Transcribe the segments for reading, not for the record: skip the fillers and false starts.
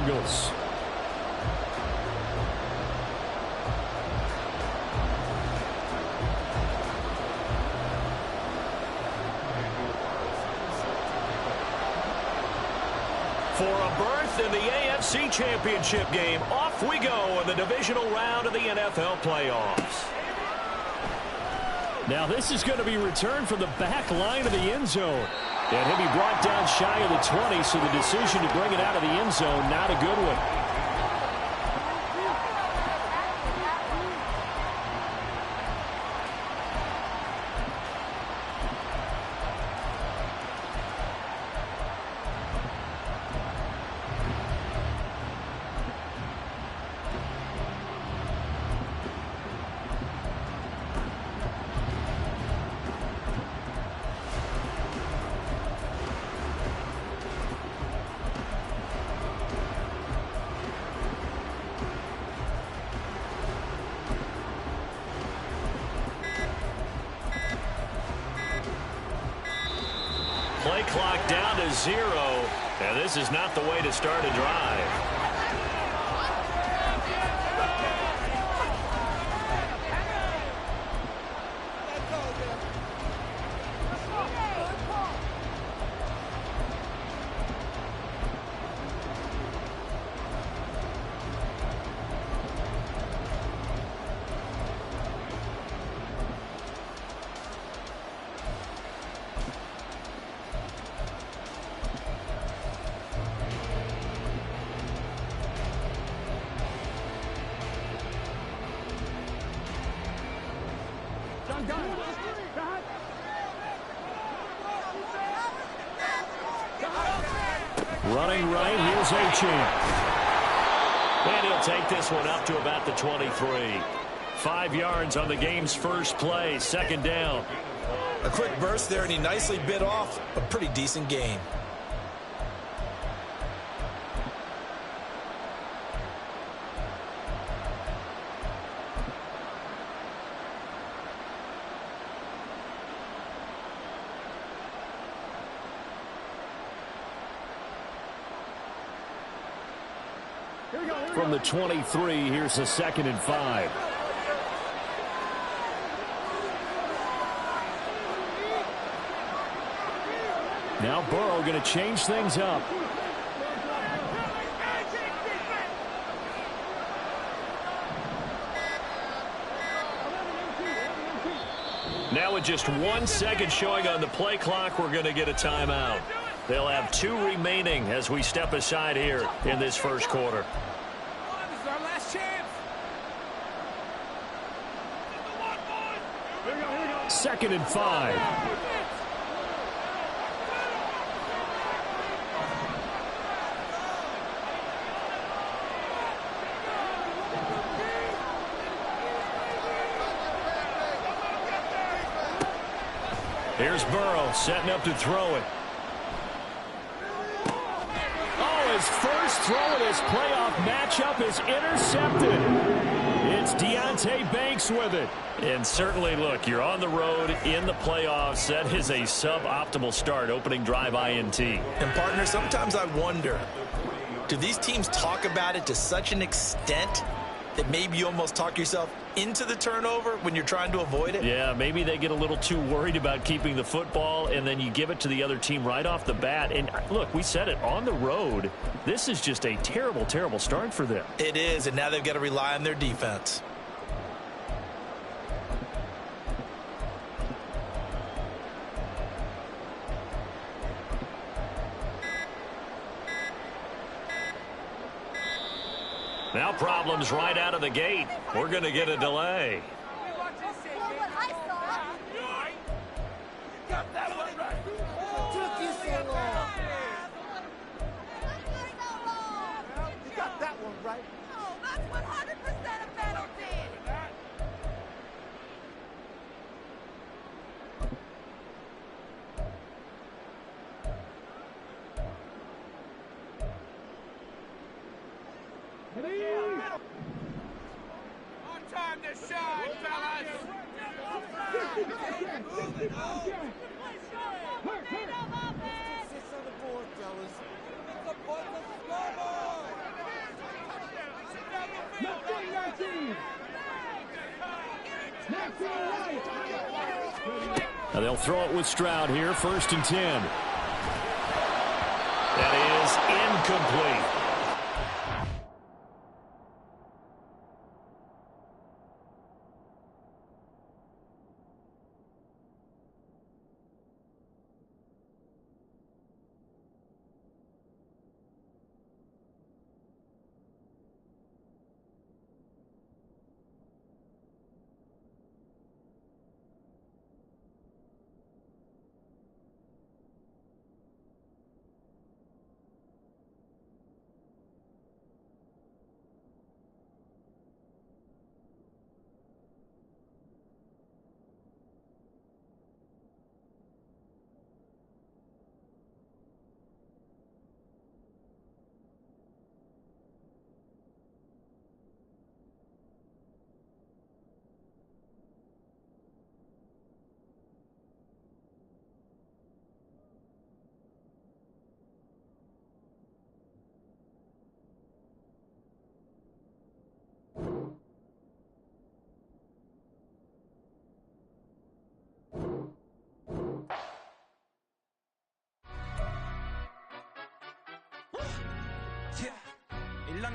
Eagles. For a berth in the AFC Championship game, off we go in the divisional round of the NFL playoffs. Now this is going to be returned from the back line of the end zone. And he'll be brought down shy of the 20, so the decision to bring it out of the end zone, not a good one. Play clock down to 0, and this is not the way to start a drive. Running right, here's Achane. And he'll take this one up to about the 23. 5 yards on the game's first play, second down. A quick burst there, and he nicely bit off a pretty decent gain. From the 23, here's a 2nd and 5. Now Burrow going to change things up. Now with just 1 second showing on the play clock, we're going to get a timeout. They'll have 2 remaining as we step aside here in this first quarter. This is our last chance. 2nd and 5. Here's Burrow setting up to throw it. Oh, his first throw of this playoff matchup is intercepted. It's Deonte Banks with it. And certainly, look, you're on the road in the playoffs. That is a suboptimal start, opening drive INT. And, partner, sometimes I wonder, do these teams talk about it to such an extent that maybe you almost talk yourself into the turnover when you're trying to avoid it? Yeah, maybe they get a little too worried about keeping the football, and then you give it to the other team right off the bat. And, look, we said it, on the road, this is just a terrible, terrible start for them. It is, and now they've got to rely on their defense. Now problems right out of the gate. We're going to get a delay. Time to shine, fellas! Moving on! Sits on the board, fellas. It's a point of the scoreboard! Now they'll throw it with Stroud here, 1st and 10. That is incomplete.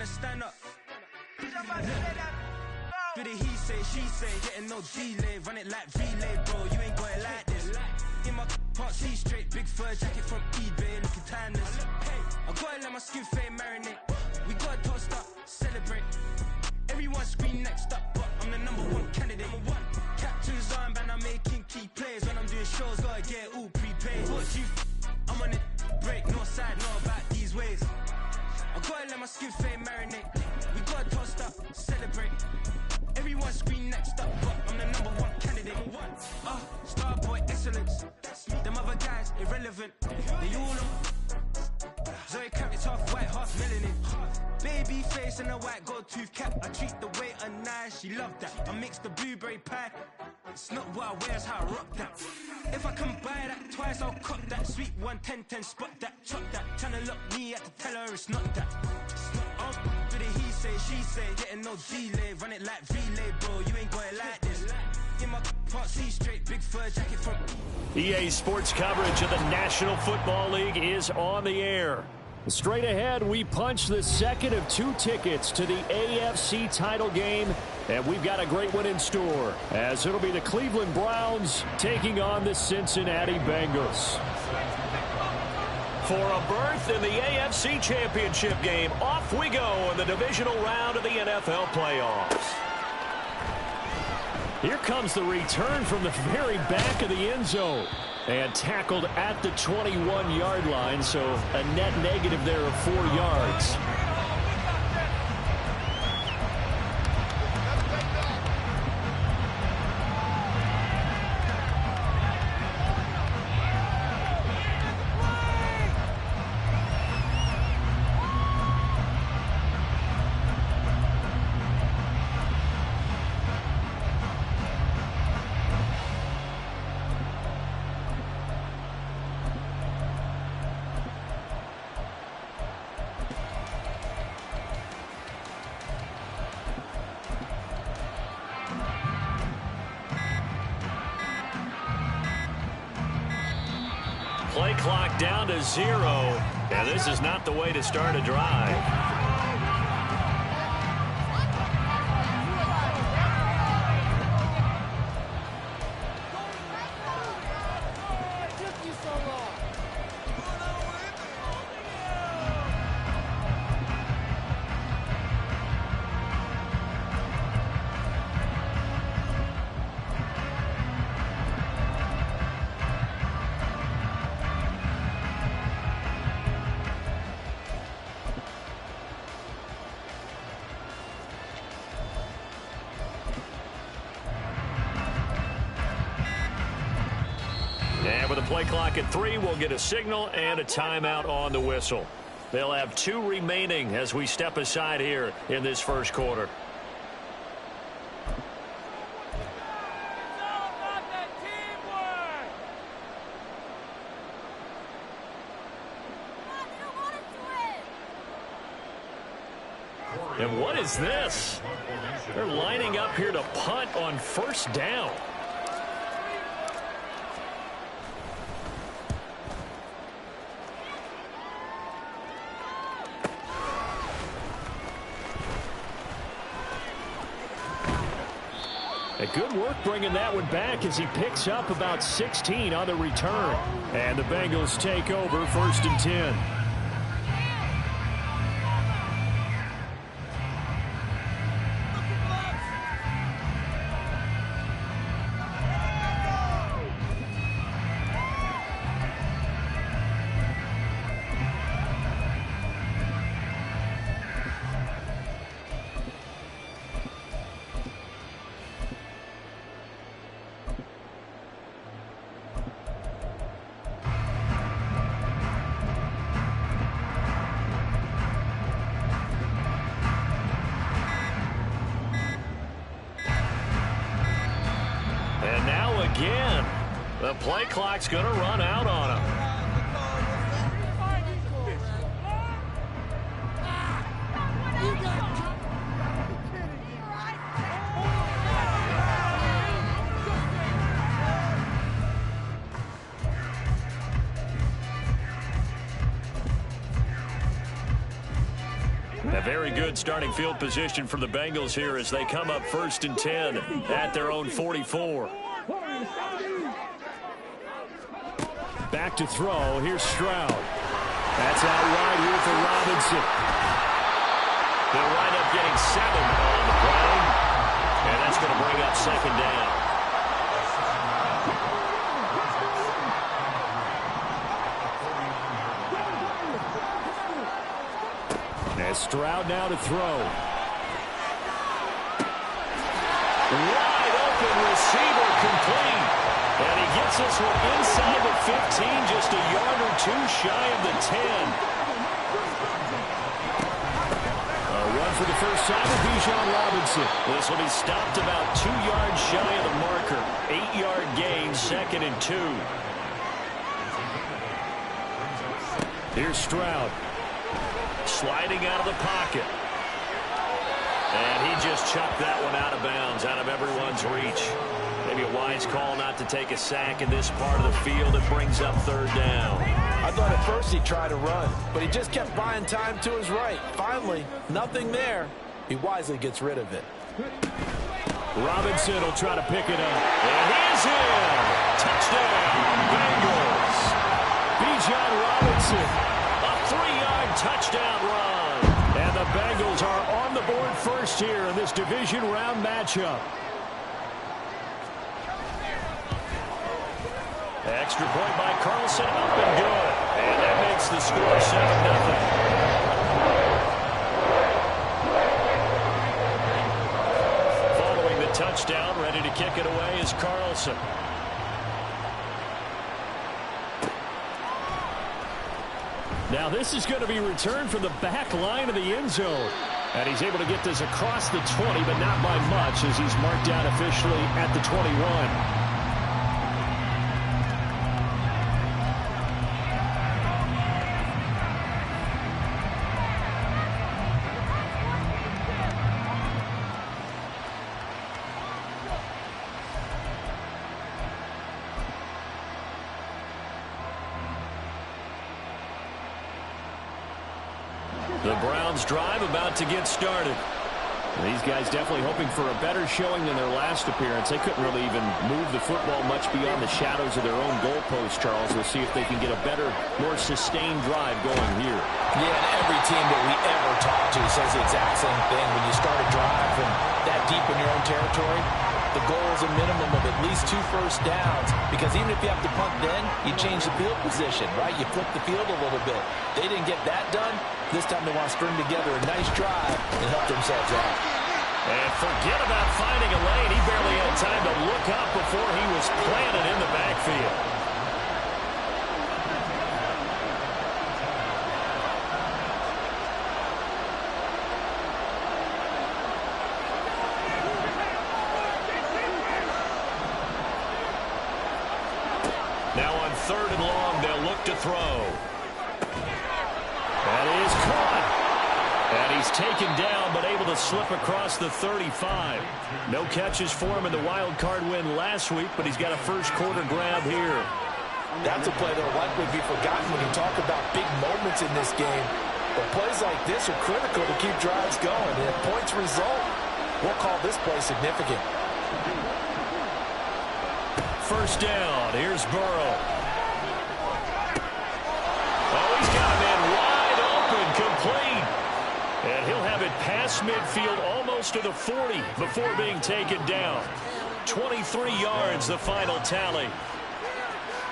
Stand up. Do the he say, she say, getting no delay, run it like relay, bro. You ain't got it like this. In my can't see straight, big fur jacket from eBay, looking timeless. I gotta let my skin fade marinate. We gotta toast up, celebrate. Everyone scream next up, but I'm the #1 candidate. Captain's armband, I'm making key plays. When I'm doing shows, gotta get all prepaid. What you? I'm on it, break, no side, no about these ways. I gotta let my skin fade marinate. We gotta toast up, celebrate. Everyone scream next up, but I'm the #1 candidate. Starboy excellence. Them other guys irrelevant. They all know. Zoe Kravitz half white, half melanin. Baby face and a white gold tooth cap. I treat the waiter nice, she love that. I mix the blueberry pie. It's not what I wear, it's how I rock that. If I can buy that twice, I'll cop that. Sweet 110, spot that, chop that. Tryna lock me, I have to tell her it's not that. Do the he say, she say, getting no delay. Run it like relay, bro, you ain't got it like this. In my can't see straight, big fur jacket from EA Sports coverage of the National Football League is on the air. Straight ahead, we punch the second of 2 tickets to the AFC title game, and we've got a great one in store, as it'll be the Cleveland Browns taking on the Cincinnati Bengals. For a berth in the AFC Championship game, off we go in the divisional round of the NFL playoffs. Here comes the return from the very back of the end zone. And tackled at the 21-yard line, so a net negative there of 4 yards. Play clock down to 0. And this is not the way to start a drive. And with the play clock at 3, we'll get a signal and a timeout on the whistle. They'll have 2 remaining as we step aside here in this first quarter. And what is this? They're lining up here to punt on first down. Good work bringing that one back as he picks up about 16 on the return. And the Bengals take over 1st and 10. And now again, the play clock's going to run out on him. A very good starting field position for the Bengals here as they come up 1st and 10 at their own 44. Back to throw. Here's Stroud. That's out wide here for Robinson. They'll wind up getting 7 on the play. And that's going to bring up 2nd down. As Stroud now to throw. Wide open receiver complete. And he gets this one inside the 15, just a yard or 2 shy of the 10. A run for the first time with Bijan Robinson. This will be stopped about 2 yards shy of the marker. 8-yard gain, 2nd and 2. Here's Stroud. Sliding out of the pocket. And he just chucked that one out of bounds, out of everyone's reach. Maybe a wise call not to take a sack in this part of the field. It brings up 3rd down. I thought at first he'd try to run, but he just kept buying time to his right. Finally, nothing there. He wisely gets rid of it. Robinson will try to pick it up. And he's in. Touchdown, Bengals. Bijan Robinson. A 3-yard touchdown run. And the Bengals are on the board first here in this division round matchup. Extra point by Carlson, up and good. And that makes the score 7-0. Following the touchdown, ready to kick it away is Carlson. Now this is going to be returned from the back line of the end zone. And he's able to get this across the 20, but not by much as he's marked down officially at the 21. The Browns drive about to get started. These guys definitely hoping for a better showing than their last appearance. They couldn't really even move the football much beyond the shadows of their own goalpost, Charles. We'll see if they can get a better, more sustained drive going here. Yeah, and every team that we ever talk to says the exact same thing. When you start a drive from that deep in your own territory, the goal is a minimum of at least 2 first downs, because even if you have to punt then, you change the field position, right? You flip the field a little bit. They didn't get that done. This time they want to string together a nice drive and help themselves out. And forget about finding a lane. He barely had time to look up before he was planted in the backfield. Now on 3rd and long, they'll look to throw. That is caught. And he he's taken down, but able to slip across the 35. No catches for him in the wild card win last week, but he's got a first quarter grab here. That's a play that will likely be forgotten when you talk about big moments in this game. But plays like this are critical to keep drives going. And if points result, we'll call this play significant. First down. Here's Burrow. Oh, he's got a man wide open, complete. And he'll have it past midfield almost to the 40 before being taken down. 23 yards, the final tally.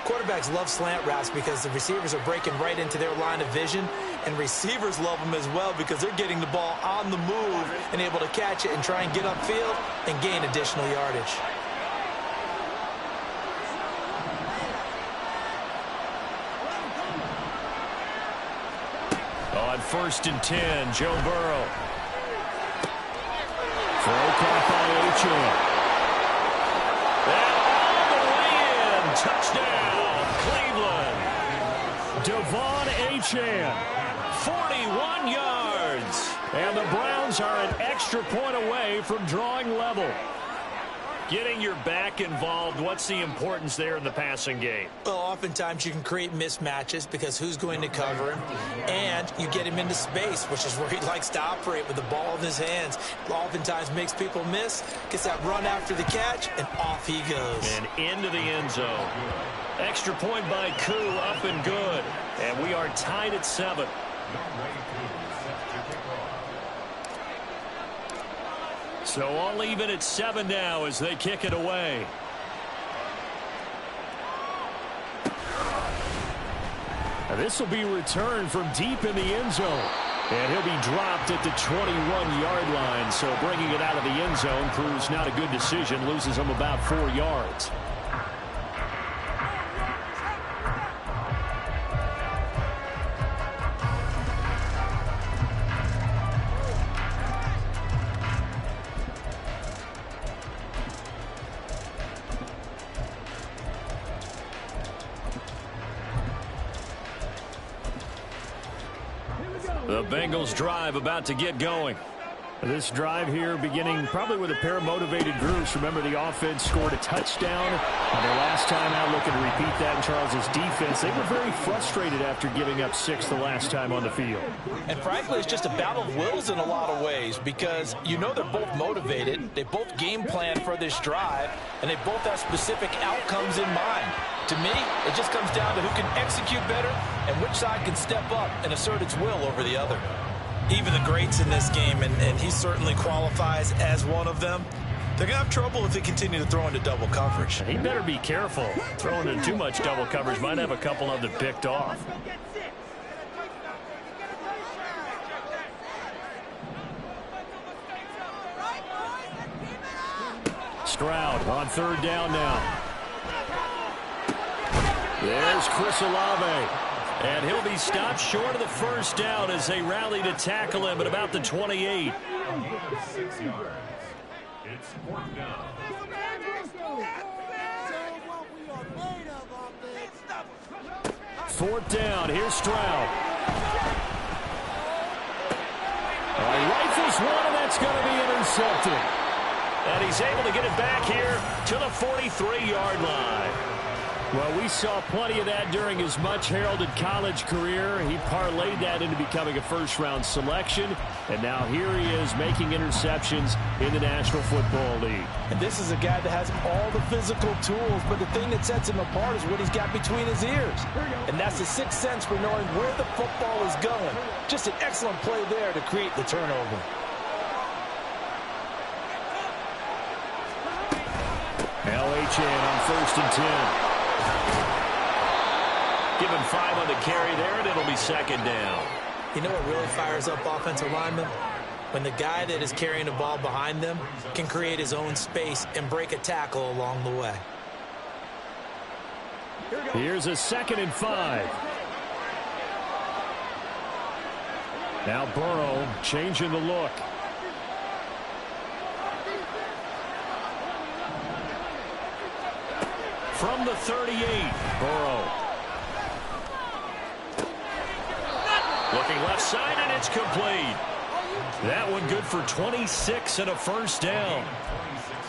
Quarterbacks love slant routes because the receivers are breaking right into their line of vision, and receivers love them as well because they're getting the ball on the move and able to catch it and try and get upfield and gain additional yardage. On 1st and 10, Joe Burrow. Throw caught by Achane. And all the way in. Touchdown, Cleveland. Devon Achane, 41 yards. And the Browns are an extra point away from drawing level. Getting your back involved, what's the importance there in the passing game? Well, oftentimes you can create mismatches because who's going to cover him, and you get him into space, which is where he likes to operate with the ball in his hands. Oftentimes makes people miss, gets that run after the catch, and off he goes. And into the end zone. Extra point by Koo, up and good. And we are tied at 7. So all even at 7 now as they kick it away. And this will be returned from deep in the end zone. And he'll be dropped at the 21-yard line. So bringing it out of the end zone proves not a good decision. Loses him about 4 yards. The Bengals drive about to get going. This drive here beginning probably with a pair of motivated groups. Remember, the offense scored a touchdown on their last time out. Looking to repeat that in Charles's defense. They were very frustrated after giving up 6 the last time on the field. And frankly, it's just a battle of wills in a lot of ways because you know they're both motivated. They both game plan for this drive, and they both have specific outcomes in mind. To me, it just comes down to who can execute better and which side can step up and assert its will over the other. Even the greats in this game, and he certainly qualifies as one of them, they're going to have trouble if they continue to throw into double coverage. He better be careful. Throwing in too much double coverage might have a couple of them picked off. Stroud on 3rd down now. There's Chris Olave. And he'll be stopped short of the 1st down as they rally to tackle him at about the 28. 6 yards. It's 4th down. 4th down. Here's Stroud. Rifles one, and that's going to be intercepted. And he's able to get it back here to the 43-yard line. Well, we saw plenty of that during his much-heralded college career. He parlayed that into becoming a first-round selection. And now here he is making interceptions in the National Football League. And this is a guy that has all the physical tools, but the thing that sets him apart is what he's got between his ears. And that's the sixth sense for knowing where the football is going. Just an excellent play there to create the turnover. Achane on 1st and 10. Give him 5 on the carry there, and it'll be 2nd down. You know what really fires up offensive linemen? When the guy that is carrying the ball behind them can create his own space and break a tackle along the way. Here's a 2nd and 5. Now Burrow changing the look. From the 38, Burrow. Looking left side, and it's complete. That one good for 26 and a first down.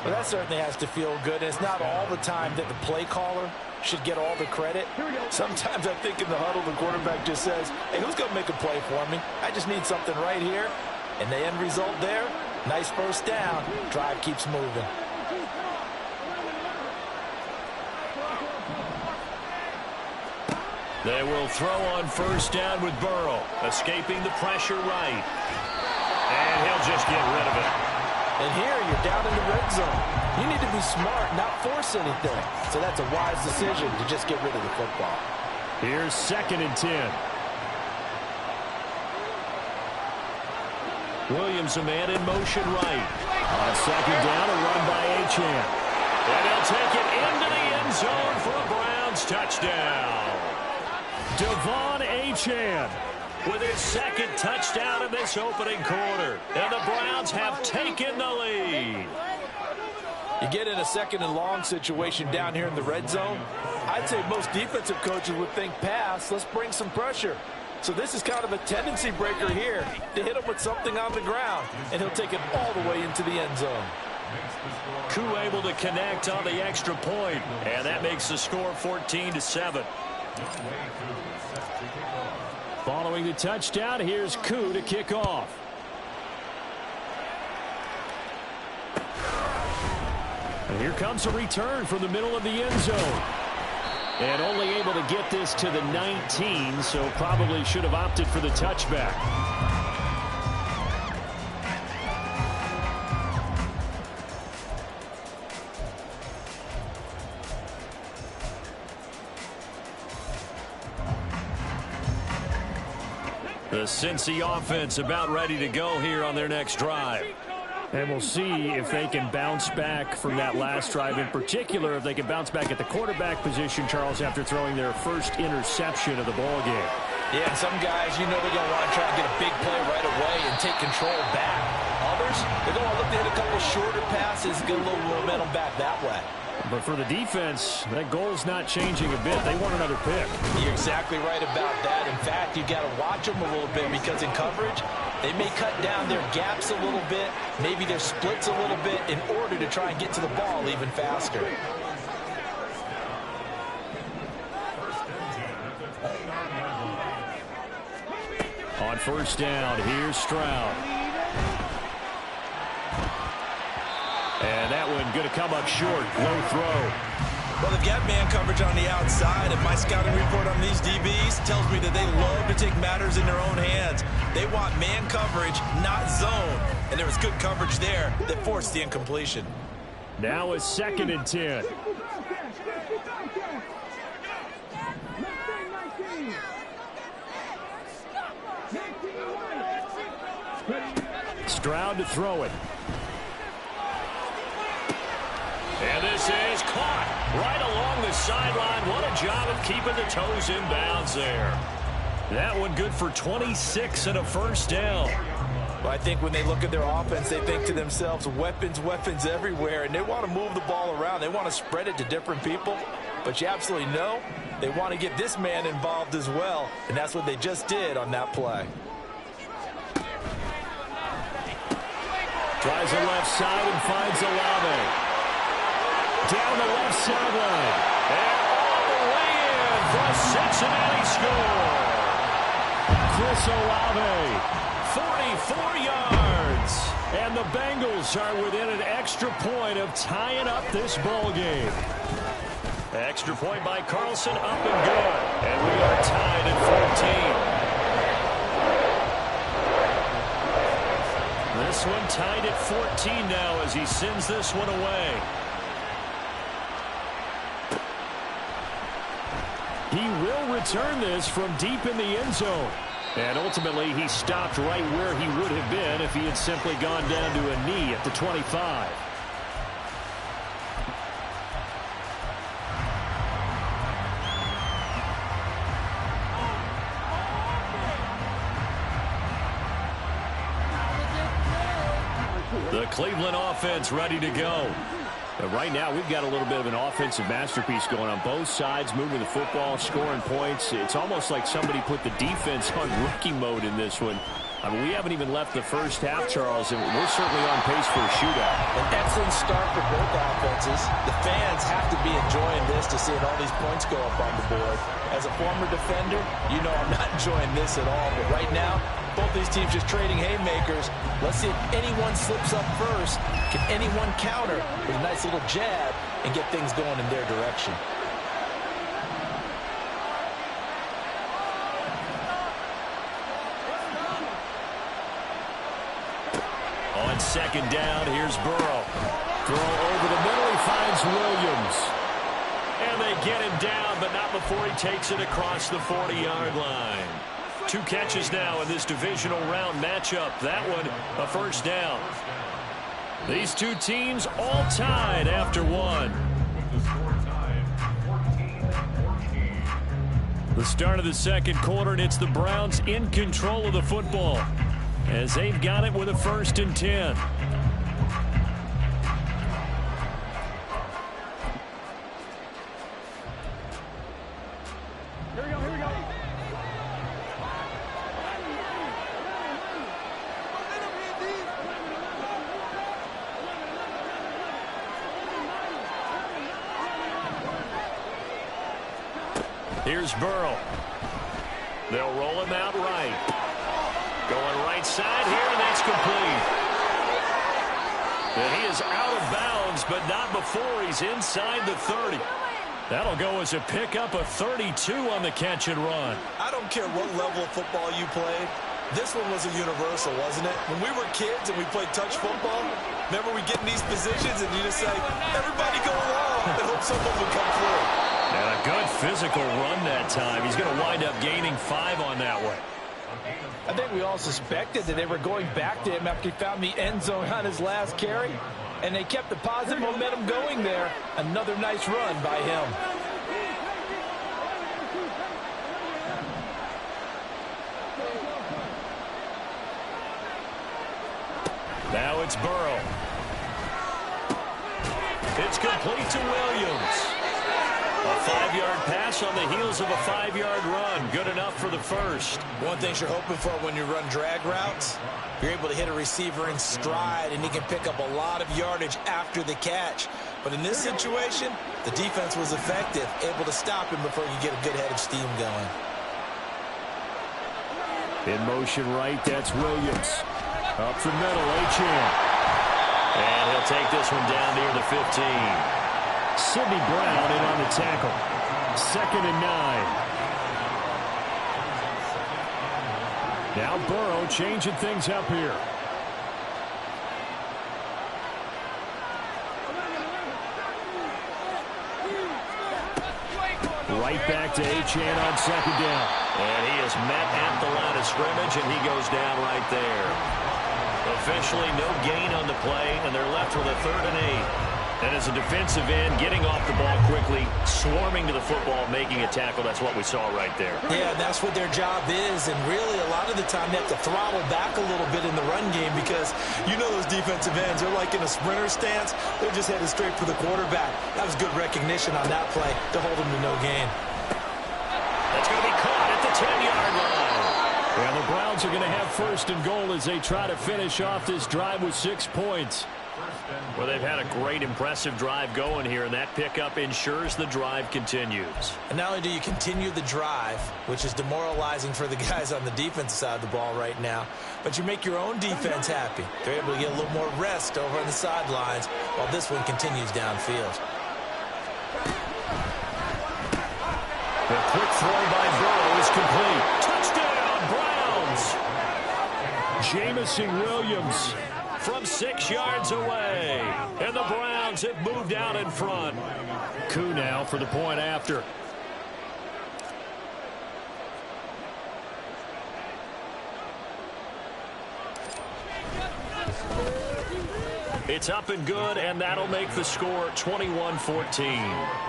Well, that certainly has to feel good. It's not all the time that the play caller should get all the credit. Sometimes I think in the huddle, the quarterback just says, hey, who's going to make a play for me? I just need something right here. And the end result there, nice first down. Drive keeps moving. They will throw on first down with Burrow, escaping the pressure right. And he'll just get rid of it. And here you're down in the red zone. You need to be smart, not force anything. So that's a wise decision to just get rid of the football. Here's 2nd and 10. Williams, a man in motion right. On 2nd down, a run by Achane. And he'll take it into the end zone for a Browns touchdown. Devon Achane with his 2nd touchdown in this opening quarter. And the Browns have taken the lead. You get in a 2nd and long situation down here in the red zone. I'd say most defensive coaches would think pass. Let's bring some pressure. So this is kind of a tendency breaker here to hit him with something on the ground. And he'll take it all the way into the end zone. Koo able to connect on the extra point. And that makes the score 14-7. Following the touchdown, here's Koo to kick off. And here comes a return from the middle of the end zone. And only able to get this to the 19, so probably should have opted for the touchback. The Cincy offense about ready to go here on their next drive. And we'll see if they can bounce back from that last drive. In particular, if they can bounce back at the quarterback position, Charles, after throwing their first interception of the ballgame. Yeah, and some guys, you know they're going to want to try and get a big play right away and take control back. Others, they're going to look to hit a couple shorter passes, get a little momentum back that way. But for the defense, that goal's not changing a bit. They want another pick. You're exactly right about that. In fact, you've got to watch them a little bit because in coverage, they may cut down their gaps a little bit, maybe their splits a little bit in order to try and get to the ball even faster. On first down, here's Stroud. And that one going to come up short. Low throw. Well, they've got man coverage on the outside, and my scouting report on these DBs tells me that they love to take matters in their own hands. They want man coverage, not zone. And there was good coverage there that forced the incompletion. Now a 2nd and 10. Stroud to throw it. And this is caught right along the sideline. What a job of keeping the toes in bounds there. That one good for 26 and a first down. Well, I think when they look at their offense, they think to themselves, weapons, weapons everywhere, and they want to move the ball around. They want to spread it to different people. But you absolutely know they want to get this man involved as well, and that's what they just did on that play. Tries the left side and finds Olave. Down the left sideline. And all the way in for a Cincinnati score. Chris Olave, 44 yards. And the Bengals are within an extra point of tying up this ball game. Extra point by Carlson, up and good. And we are tied at 14. This one tied at 14 now as he sends this one away. He will return this from deep in the end zone. And ultimately, he stopped right where he would have been if he had simply gone down to a knee at the 25. The Cleveland offense ready to go. But right now, we've got a little bit of an offensive masterpiece going on both sides, moving the football, scoring points. It's almost like somebody put the defense on rookie mode in this one. I mean, we haven't even left the first half, Charles, and we're certainly on pace for a shootout. An excellent start for both offenses. The fans have to be enjoying this to seeing all these points go up on the board. As a former defender, you know I'm not enjoying this at all. But right now, both these teams just trading haymakers. Let's see if anyone slips up first. Can anyone counter with a nice little jab and get things going in their direction? On second down, here's Burrow. Throw over the middle, he finds Williams. And they get him down, but not before he takes it across the 40-yard line. 2 catches now in this divisional round matchup. That one, a first down. These two teams all tied after one. With the score tied 14-14. The start of the second quarter, and it's the Browns in control of the football as they've got it with a 1st and 10. Here's Burrow. They'll roll him out right. Going right side here, and that's complete. And he is out of bounds, but not before he's inside the 30. That'll go as a pickup of 32 on the catch and run. I don't care what level of football you played. This one was a universal, wasn't it? When we were kids and we played touch football, remember we get in these positions and you just say, everybody go along and hope someone will come through. And a good physical run that time. He's going to wind up gaining 5 on that one. I think we all suspected that they were going back to him after he found the end zone on his last carry. And they kept the positive momentum going there. Another nice run by him. Now it's Burrow. It's complete to Williams. A 5-yard pass on the heels of a 5-yard run. Good enough for the first. One thing you're hoping for when you run drag routes, you're able to hit a receiver in stride, and he can pick up a lot of yardage after the catch. But in this situation, the defense was effective, able to stop him before you get a good head of steam going. In motion right, that's Williams. Up the middle, Achane. And he'll take this one down near the 15. Sidney Brown in on the tackle. 2nd and 9. Now Burrow changing things up here. Right back to Achane on 2nd down. And he is met at the line of scrimmage, and he goes down right there. Officially no gain on the play, and they're left with a 3rd and 8. And as a defensive end, getting off the ball quickly, swarming to the football, making a tackle. That's what we saw right there. Yeah, that's what their job is. And really, a lot of the time, they have to throttle back a little bit in the run game because you know those defensive ends, they're like in a sprinter stance. They're just headed straight for the quarterback. That was good recognition on that play to hold him to no gain. That's going to be caught at the 10-yard line. And the Browns are going to have 1st and goal as they try to finish off this drive with 6 points. Well, they've had a great, impressive drive going here, and that pickup ensures the drive continues. And not only do you continue the drive, which is demoralizing for the guys on the defensive side of the ball right now, but you make your own defense happy. They're able to get a little more rest over on the sidelines while this one continues downfield. The quick throw by Burrow is complete. Touchdown, Browns! Jamison Williams from 6 yards away. And the Browns have moved out in front. Koo now for the point after. It's up and good, and that'll make the score 21-14.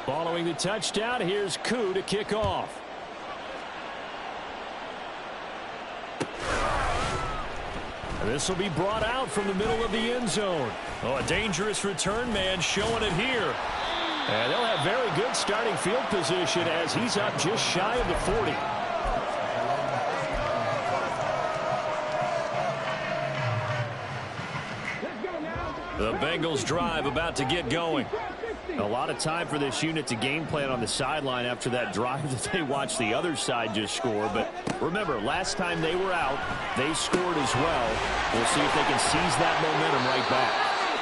Following the touchdown, here's Koo to kick off. This will be brought out from the middle of the end zone. Oh, a dangerous return man showing it here. And they'll have very good starting field position as he's up just shy of the 40. The Bengals drive about to get going. A lot of time for this unit to game plan on the sideline after that drive that they watched the other side just score. But remember, last time they were out, they scored as well. We'll see if they can seize that momentum right back.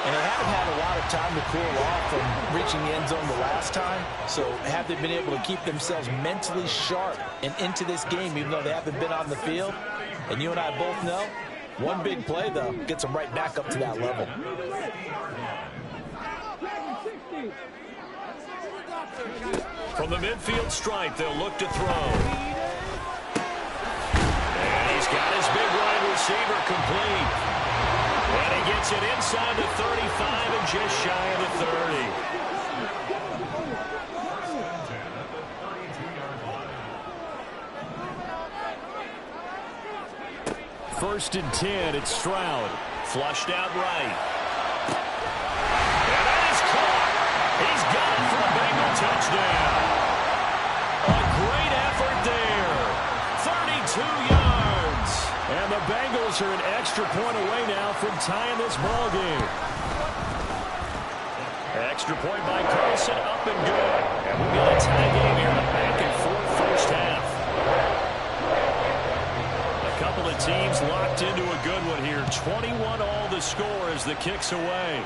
And they haven't had a lot of time to cool off from reaching the end zone the last time. So have they been able to keep themselves mentally sharp and into this game, even though they haven't been on the field? And you and I both know, one big play, though, gets them right back up to that level. From the midfield stripe, they'll look to throw. And he's got his big wide receiver complete. And he gets it inside the 35 and just shy of the 30. First and 10, it's Stroud. Flushed out right. And that is caught. He's got it for a Bengal touchdown. A great effort there. 32 yards. And the Bengals are an extra point away now from tying this ball game. Extra point by Carlson, up and good. And we've got a tie game here in the back and forth first half. A couple of teams locked into a good one here. 21 all the score as the kick's away.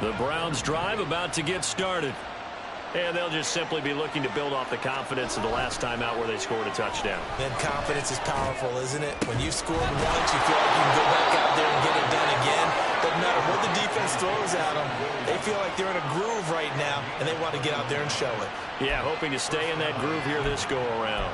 The Browns drive about to get started. And they'll just simply be looking to build off the confidence of the last time out where they scored a touchdown. Then confidence is powerful, isn't it? When you've scored once, you feel like you can go back out there and get it done again. Doesn't matter what the defense throws at them. They feel like they're in a groove right now, and they want to get out there and show it. Yeah, hoping to stay in that groove here this go-around.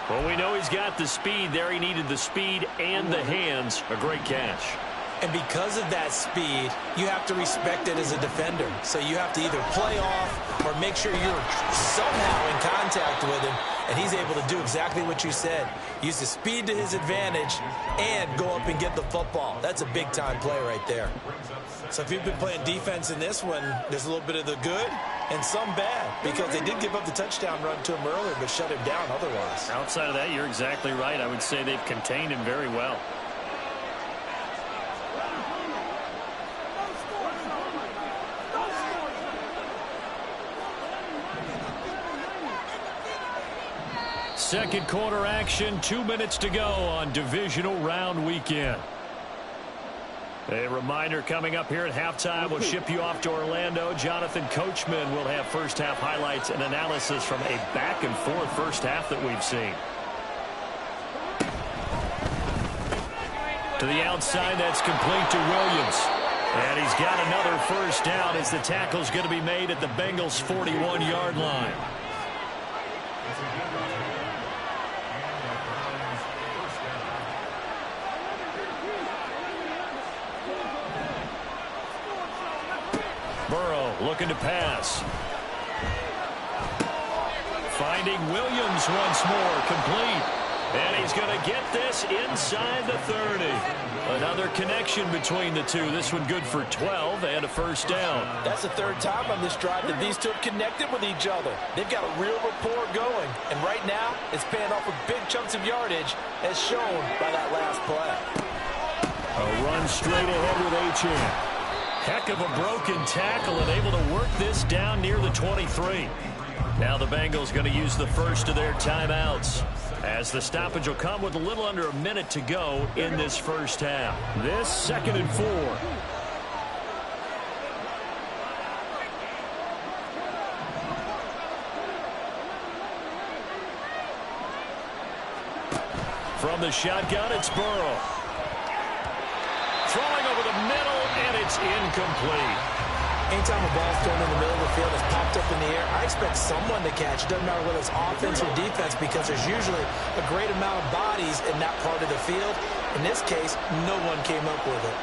Well, we know he's got the speed there. He needed the speed and the hands. A great catch. And because of that speed, you have to respect it as a defender. So you have to either play off or make sure you're somehow in contact with him, and he's able to do exactly what you said. Use the speed to his advantage and go up and get the football. That's a big-time play right there. So if you've been playing defense in this one, there's a little bit of the good and some bad, because they did give up the touchdown run to him earlier but shut him down otherwise. Outside of that, you're exactly right. I would say they've contained him very well. Second quarter action, 2 minutes to go on divisional round weekend. A reminder coming up here at halftime. We'll ship you off to Orlando. Jonathan Coachman will have first half highlights and analysis from a back and forth first half that we've seen. To the outside, that's complete to Williams. And he's got another first down as the tackle's going to be made at the Bengals' 41-yard line. Burrow looking to pass. Finding Williams once more, complete. And he's going to get this inside the 30. Another connection between the two. This one good for 12 and a first down. That's the third time on this drive that these two have connected with each other. They've got a real rapport going. And right now, it's paying off with big chunks of yardage, as shown by that last play. A run straight ahead with Achane. Heck of a broken tackle and able to work this down near the 23. Now the Bengals going to use the first of their timeouts, as the stoppage will come with a little under a minute to go in this first half. This 2nd and 4. From the shotgun, it's Burrow. Throwing over the middle, and it's incomplete. Anytime a ball's thrown in the middle of the field, it's popped up in the air, I expect someone to catch. It doesn't matter whether it's offense or defense, because there's usually a great amount of bodies in that part of the field. In this case, no one came up with it.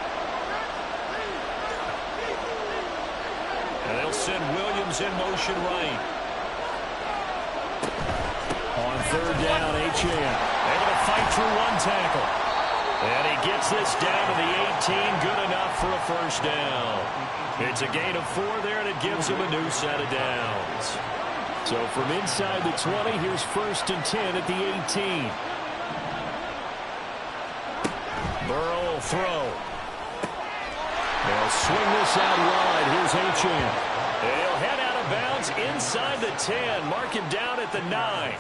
And they'll send Williams in motion right. On third down, Achane able to fight through one tackle. And he gets this down to the 18, good enough for a first down. It's a gain of 4 there, and it gives him a new set of downs. So from inside the 20, here's 1st and 10 at the 18. Burrow will throw. They'll swing this out wide. Here's Achane. He'll head out of bounds inside the 10. Mark him down at the 9.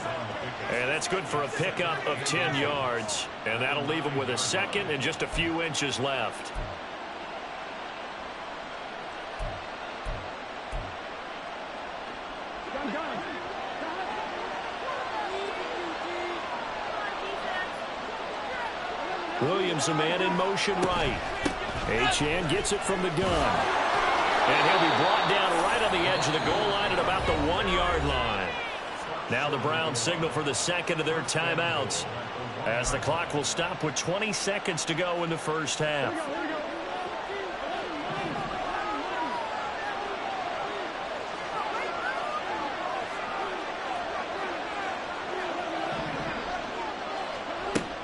And that's good for a pickup of 10 yards. And that'll leave him with a second and just a few inches left. Williams, a man in motion right. Achane gets it from the gun. And he'll be brought down right on the edge of the goal line at about the 1-yard line. Now the Browns signal for the second of their timeouts, as the clock will stop with 20 seconds to go in the first half.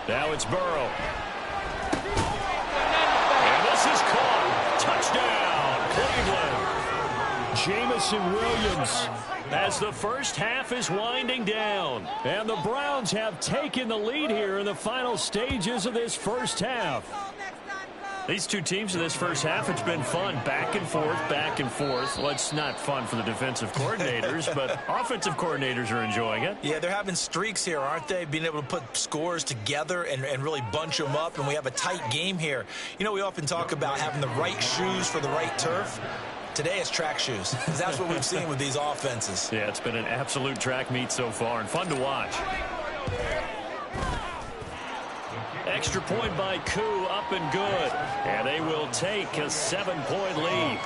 Now it's Burrow. And this is caught. Touchdown, Cleveland. Jameson Williams, as the first half is winding down. And the Browns have taken the lead here in the final stages of this first half. These two teams in this first half, it's been fun. Back and forth, back and forth. Well, it's not fun for the defensive coordinators, but offensive coordinators are enjoying it. Yeah, they're having streaks here, aren't they? Being able to put scores together and really bunch them up, and we have a tight game here. You know, we often talk about having the right shoes for the right turf. Today it's track shoes. That's what we've seen with these offenses. Yeah, it's been an absolute track meet so far and fun to watch. Extra point by Koo, up and good. And they will take a 7-point lead.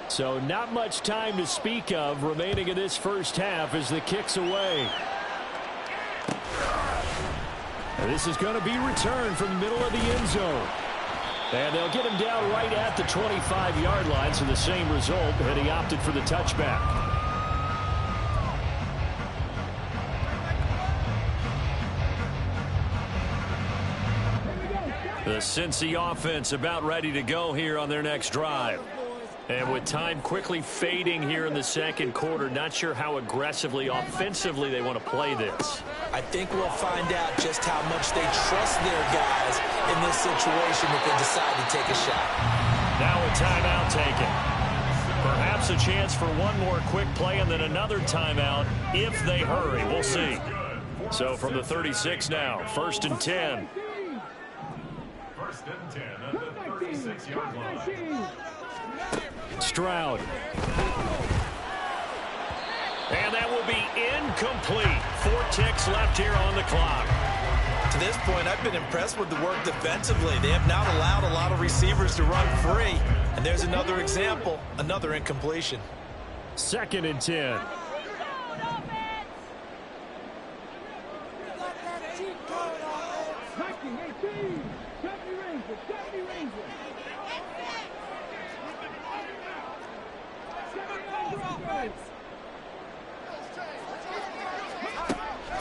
So not much time to speak of remaining in this first half as the kick's away. And this is going to be returned from the middle of the end zone. And they'll get him down right at the 25-yard line, so the same result, and he opted for the touchback. The Cincy offense about ready to go here on their next drive. And with time quickly fading here in the second quarter, not sure how aggressively, offensively they want to play this. I think we'll find out just how much they trust their guys in this situation if they decide to take a shot. Now a timeout taken. Perhaps a chance for one more quick play and then another timeout if they hurry. We'll see. So from the 36 now, 1st and 10. 1st and 10 at the 36-yard line. Stroud. And that will be incomplete. 4 ticks left here on the clock. To this point, I've been impressed with the work defensively. They have not allowed a lot of receivers to run free. And there's another example, another incompletion. 2nd and 10.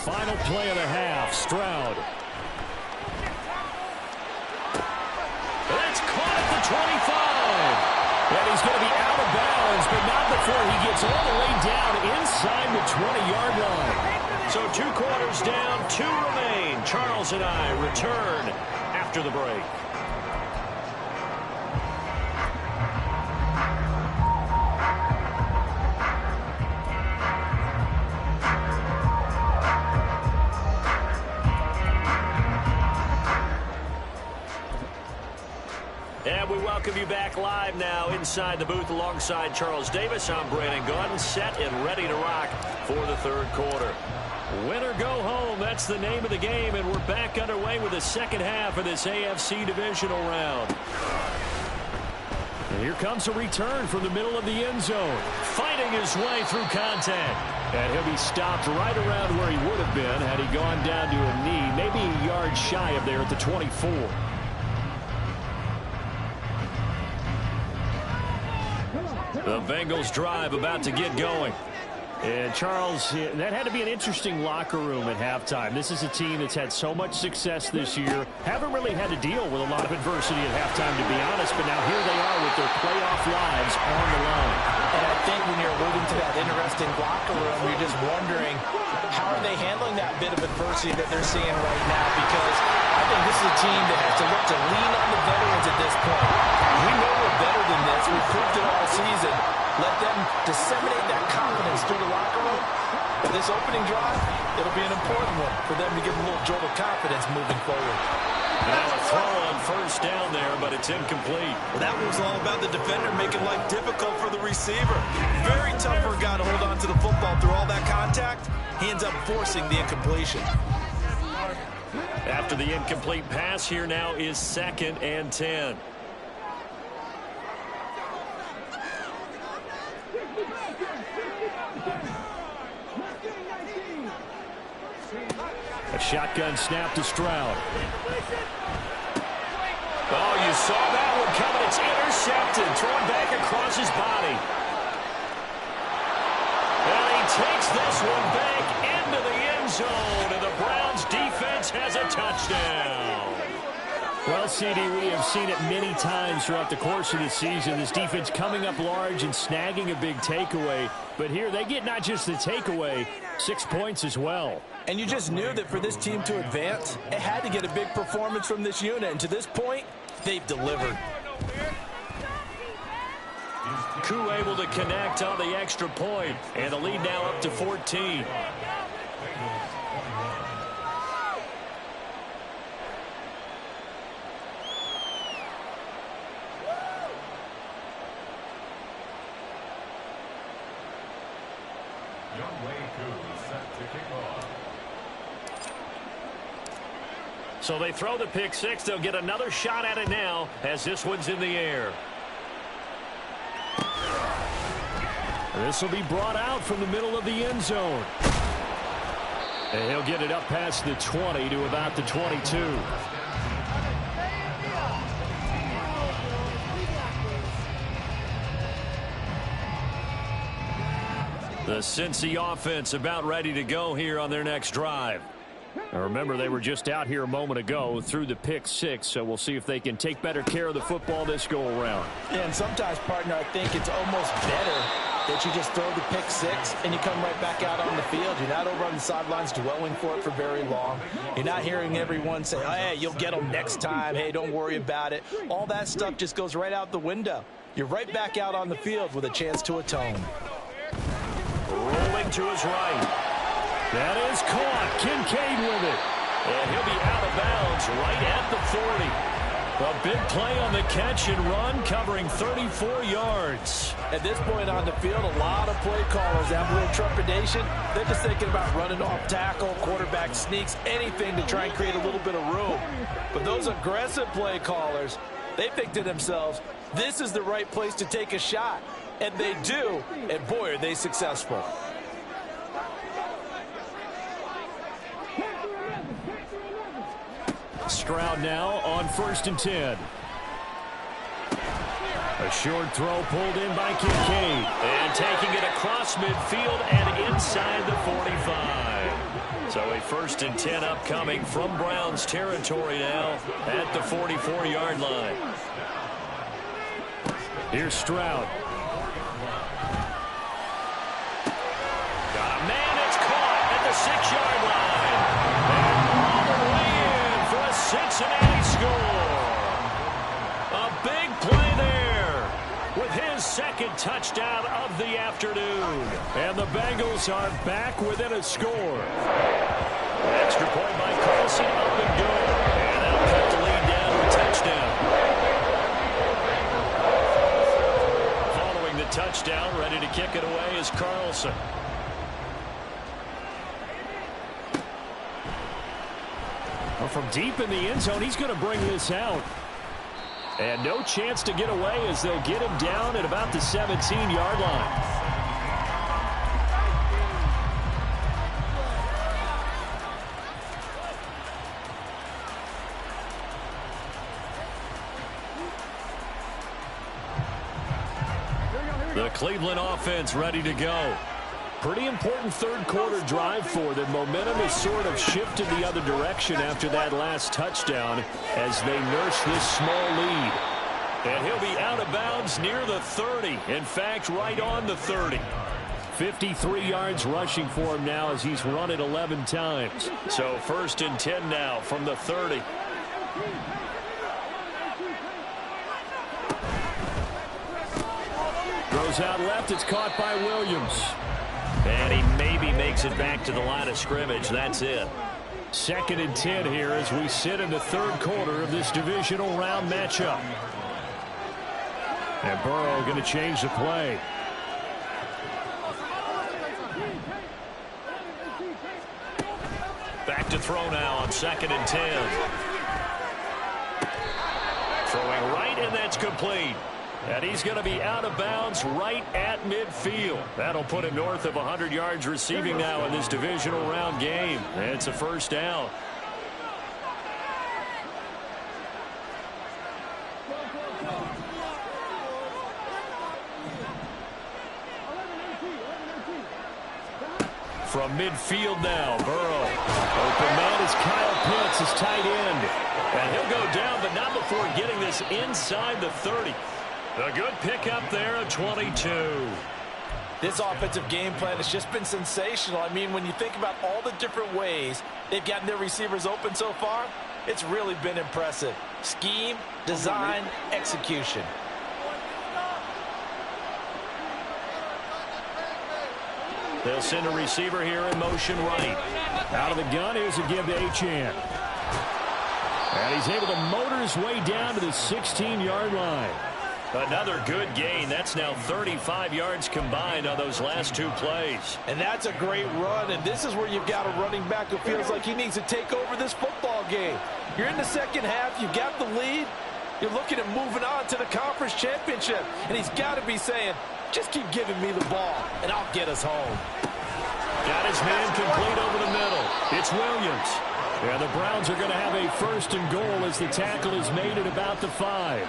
Final play of the half, Stroud. That's caught at the 25. And he's going to be out of bounds, but not before he gets all the way down inside the 20-yard line. So 2 quarters down, 2 remain. Charles and I return after the break. with you back live now inside the booth alongside Charles Davis. I'm Brandon Gaudin, set and ready to rock for the third quarter. Win or go home, that's the name of the game, and we're back underway with the second half of this AFC divisional round. And here comes a return from the middle of the end zone, fighting his way through contact. And he'll be stopped right around where he would have been had he gone down to a knee, maybe a yard shy of there at the 24. The Bengals drive about to get going. And Charles, that had to be an interesting locker room at halftime. This is a team that's had so much success this year. Haven't really had to deal with a lot of adversity at halftime, to be honest. But now here they are with their playoff lives on the line. And I think when you're alluding to that interesting locker room, you're just wondering, how are they handling that bit of adversity that they're seeing right now? Because I think this is a team that has to look to lean on the veterans at this point. We know we're better than this. We've proved it all season. Let them disseminate that confidence through the locker room. But this opening drive, it'll be an important one for them to give them a little jolt of confidence moving forward. Now a throw on first down there, but it's incomplete. Well, that was all about the defender making life difficult for the receiver. Very tough for a guy to hold on to the football through all that contact. He ends up forcing the incompletion. After the incomplete pass, here now is 2nd and 10. A shotgun snap to Stroud. Oh, you saw that one coming. It's intercepted. Thrown back across his body. And he takes this one back into the end zone. And the Browns defense has a touchdown. Well, CD, we have seen it many times throughout the course of the season. This defense coming up large and snagging a big takeaway. But here they get not just the takeaway, 6 points as well. And you just knew that for this team to advance, it had to get a big performance from this unit. And to this point, they've delivered. Koo able to connect on the extra point. And the lead now up to 14. So they throw the pick six. They'll get another shot at it now as this one's in the air. This will be brought out from the middle of the end zone. And he'll get it up past the 20 to about the 22. The Cincy offense about ready to go here on their next drive. Now remember, they were just out here a moment ago through the pick six, so we'll see if they can take better care of the football this go-around. And sometimes, partner, I think it's almost better that you just throw the pick six and you come right back out on the field. You're not over on the sidelines dwelling for it for very long. You're not hearing everyone say, oh, hey, you'll get them next time. Hey, don't worry about it. All that stuff just goes right out the window. You're right back out on the field with a chance to atone. Rolling to his right. That is caught. Kincaid with it. And he'll be out of bounds right at the 40. A big play on the catch and run, covering 34 yards. At this point on the field, a lot of play callers have a little trepidation. They're just thinking about running off tackle, quarterback sneaks, anything to try and create a little bit of room. But those aggressive play callers, they think to themselves, this is the right place to take a shot. And they do, and boy, are they successful. Stroud now on 1st and 10. A short throw pulled in by Kincaid. And taking it across midfield and inside the 45. So a 1st and 10 upcoming from Browns territory now at the 44-yard line. Here's Stroud. Got a man that's caught at the 6-yard line. And all the way in for a Cincinnati score. A big play there with his 2nd touchdown of the afternoon. And the Bengals are back within a score. Extra point by Carlson, up and good. And that'll cut the lead down to a touchdown. touchdown. Ready to kick it away is Carlson. Well, from deep in the end zone, he's going to bring this out. And no chance to get away as they'll get him down at about the 17-yard line. The Cleveland offense ready to go. Pretty important third-quarter drive for them. Momentum has sort of shifted the other direction after that last touchdown as they nurse this small lead. And he'll be out of bounds near the 30. In fact, right on the 30. 53 yards rushing for him now as he's run it 11 times. So 1st and 10 now from the 30. Throws out left. It's caught by Williams. And he maybe makes it back to the line of scrimmage. That's it. 2nd and 10 here as we sit in the third quarter of this divisional round matchup. And Burrow going to change the play. Back to throw now on 2nd and 10. Throwing right, and that's complete. And he's going to be out of bounds right at midfield. That'll put him north of 100 yards receiving now in this divisional round game. And it's a 1st down. From midfield now, Burrow. Open man is Kyle Pitts, his tight end. And he'll go down, but not before getting this inside the 30. A good pickup there at 22. This offensive game plan has just been sensational. I mean, when you think about all the different ways they've gotten their receivers open so far, it's really been impressive. Scheme, design, execution. They'll send a receiver here in motion right. Out of the gun, here's a give to Achane. And he's able to motor his way down to the 16-yard line. Another good gain. That's now 35 yards combined on those last 2 plays. And that's a great run, and this is where you've got a running back who feels like he needs to take over this football game. You're in the second half. You've got the lead. You're looking at moving on to the conference championship, and he's got to be saying, just keep giving me the ball, and I'll get us home. Got his man complete over the middle. It's Williams. And the Browns are going to have a 1st and goal as the tackle is made at about the 5.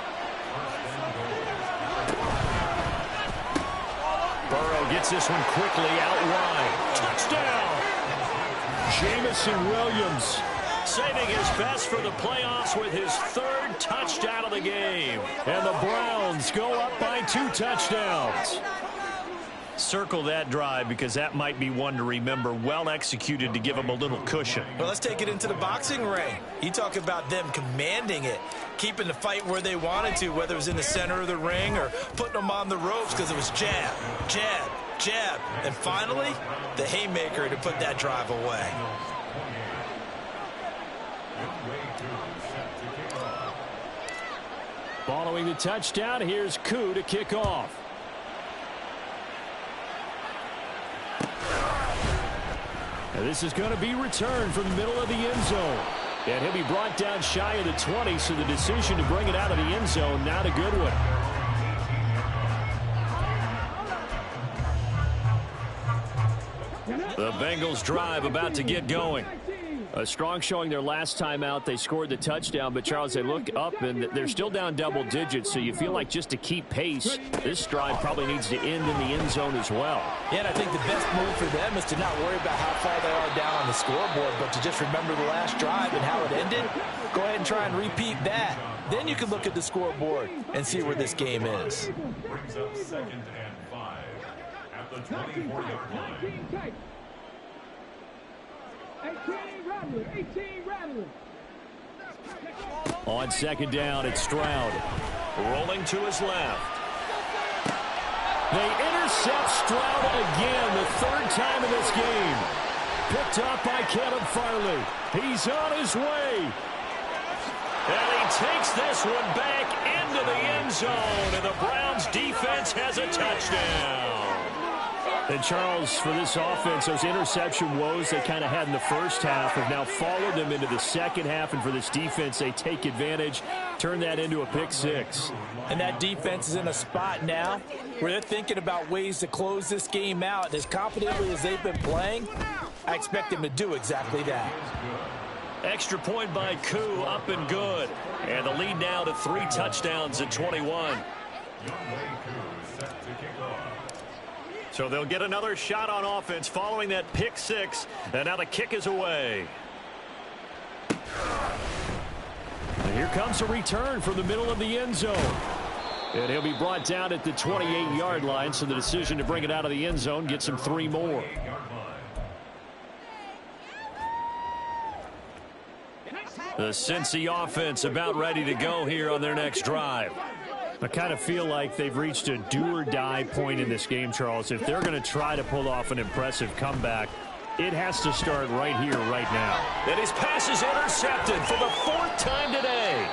Burrow gets this one quickly out wide. Touchdown! Jamison Williams saving his best for the playoffs with his 3rd touchdown of the game. And the Browns go up by 2 touchdowns. Circle that drive because that might be one to remember. Well executed to give them a little cushion. Well, let's take it into the boxing ring. You talk about them commanding it, keeping the fight where they wanted to, whether it was in the center of the ring or putting them on the ropes because it was jab, jab, jab. And finally, the haymaker to put that drive away. Following the touchdown, here's Koo to kick off. And this is going to be returned from the middle of the end zone. And he'll be brought down shy of the 20, so the decision to bring it out of the end zone, not a good one. The Bengals drive about to get going. A strong showing their last time out. They scored the touchdown, but Charles, they look up and they're still down double digits, so you feel like just to keep pace, this drive probably needs to end in the end zone as well. Yeah, and I think the best move for them is to not worry about how far they are down on the scoreboard, but to just remember the last drive and how it ended. Go ahead and try and repeat that. Then you can look at the scoreboard and see where this game is. Brings up 2nd and 5 at the 24-yard line. 18 Rattler. On 2nd down, it's Stroud. Rolling to his left. They intercept Stroud again, the 3rd time in this game. Picked up by Caleb Farley. He's on his way. And he takes this one back in into the end zone, and the Browns defense has a touchdown. And, Charles, for this offense, those interception woes they kind of had in the first half have now followed them into the second half. And for this defense, they take advantage, turn that into a pick six. And that defense is in a spot now where they're thinking about ways to close this game out. As confidently as they've been playing, I expect them to do exactly that. Extra point by Koo, up and good. And the lead now to 3 touchdowns at 21. So they'll get another shot on offense following that pick six. And now the kick is away. And here comes a return from the middle of the end zone. And he'll be brought down at the 28-yard line. So the decision to bring it out of the end zone gets him 3 more. The Cincy offense about ready to go here on their next drive. I kind of feel like they've reached a do-or-die point in this game, Charles. If they're going to try to pull off an impressive comeback, it has to start right here, right now. And his pass is intercepted for the 4th time today.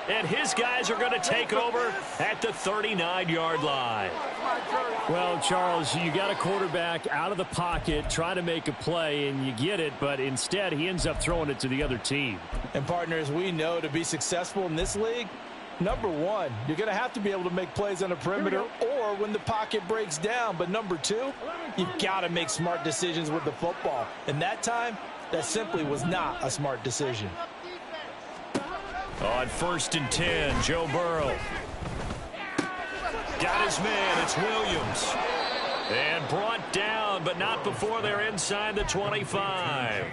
And his guys are going to take over at the 39-yard line. Well, Charles, you got a quarterback out of the pocket trying to make a play, and you get it, but instead he ends up throwing it to the other team. And, partners, we know to be successful in this league, number one, you're going to have to be able to make plays on the perimeter or when the pocket breaks down. But number two, you've got to make smart decisions with the football. And that time, that simply was not a smart decision. On 1st and 10, Joe Burrow. Got his man, it's Williams. And brought down, but not before they're inside the 25.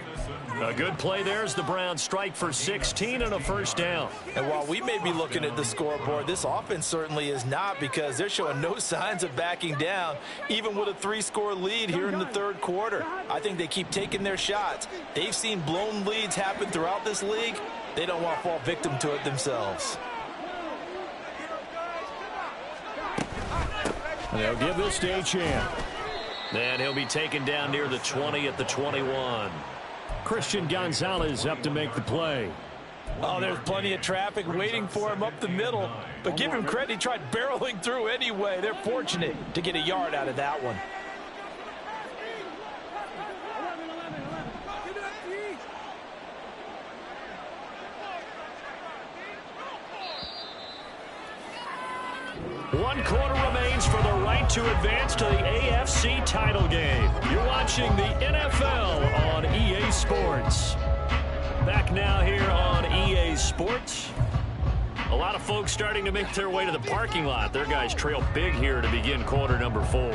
A good play there as the Browns strike for 16 and a first down. And while we may be looking at the scoreboard, this offense certainly is not, because they're showing no signs of backing down, even with a 3-score lead here in the 3rd quarter. I think they keep taking their shots. They've seen blown leads happen throughout this league. They don't want to fall victim to it themselves. They'll give this to Achane. And he'll be taken down near the 20 at the 21. Christian Gonzalez up to make the play. Oh, there's plenty of traffic waiting for him up the middle. But give him credit, he tried barreling through anyway. They're fortunate to get a yard out of that one. One quarter remains for the right to advance to the AFC title game. You're watching the NFL on EA Sports. Back now here on EA Sports. A lot of folks starting to make their way to the parking lot. Their guys trail big here to begin quarter number 4.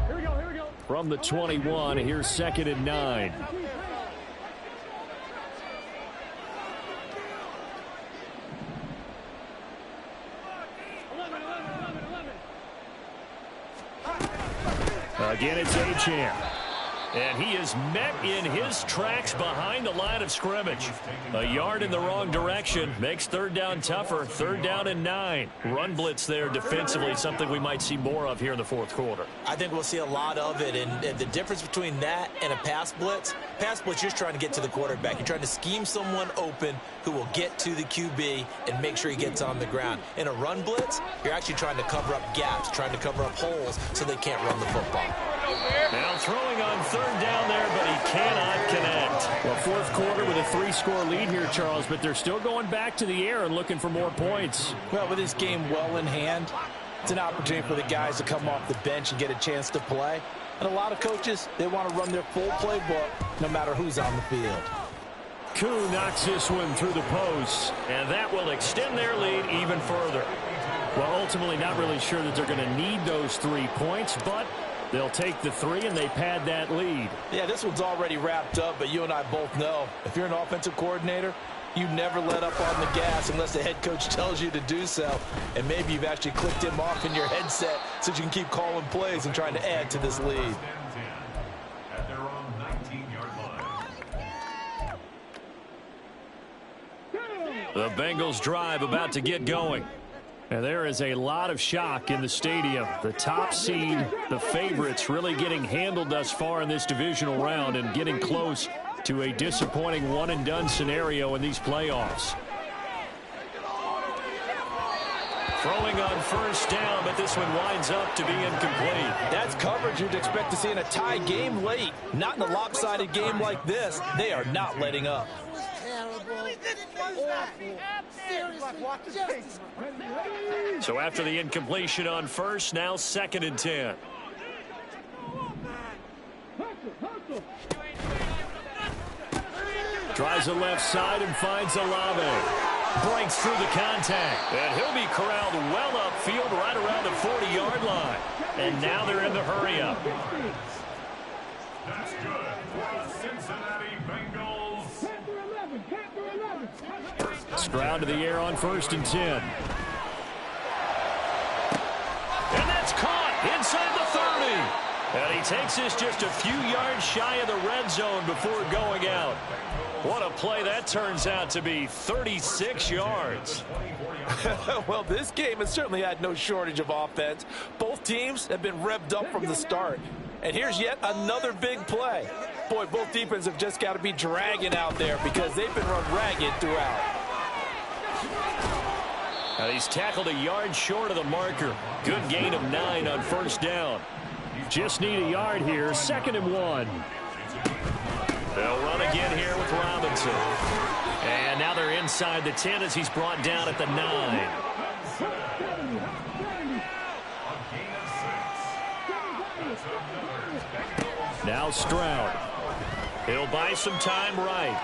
Here we go. From the 21, here's 2nd and 9. Again, it's Achane. And he is met in his tracks behind the line of scrimmage. A yard in the wrong direction makes 3rd down tougher. 3rd down and 9. Run blitz there defensively, something we might see more of here in the 4th quarter. I think we'll see a lot of it. And the difference between that and a pass blitz, you're just trying to get to the quarterback. You're trying to scheme someone open who will get to the QB and make sure he gets on the ground. In a run blitz, you're actually trying to cover up gaps, trying to cover up holes so they can't run the football. Now throwing on 3rd down there, but he cannot connect. Well, 4th quarter with a 3-score lead here, Charles, but they're still going back to the air and looking for more points. Well, with this game well in hand, it's an opportunity for the guys to come off the bench and get a chance to play. And a lot of coaches, they want to run their full playbook no matter who's on the field. Koo knocks this one through the post, and that will extend their lead even further. Well, ultimately not really sure that they're going to need those 3 points, but they'll take the 3 and they pad that lead. Yeah, this one's already wrapped up, but you and I both know if you're an offensive coordinator, you never let up on the gas unless the head coach tells you to do so. And maybe you've actually clicked him off in your headset so you can keep calling plays and trying to add to this lead. At their own 19-yard line. The Bengals drive about to get going. And there is a lot of shock in the stadium. The top seed, the favorites, really getting handled thus far in this divisional round and getting close to a disappointing one-and-done scenario in these playoffs. Throwing on first down, but this one winds up to be incomplete. That's coverage you'd expect to see in a tie game late. Not in a lopsided game like this. They are not letting up. So after the incompletion on first, now 2nd and 10. Tries the left side and finds Olave. Breaks through the contact. And he'll be corralled well upfield right around the 40-yard line. And now they're in the hurry-up. That's good for the Cincinnati Bengals. Stroud to the air on 1st and 10. And that's caught inside the 30. And he takes this just a few yards shy of the red zone before going out. What a play that turns out to be, 36 yards. Well, this game has certainly had no shortage of offense. Both teams have been revved up from the start. And here's yet another big play. Boy, both defenses have just got to be dragging out there because they've been run ragged throughout. Now he's tackled a yard short of the marker. Good gain of 9 on first down. Just need a yard here, 2nd and 1. They'll run again here with Robinson. And now they're inside the 10 as he's brought down at the 9. Now Stroud. He'll buy some time right.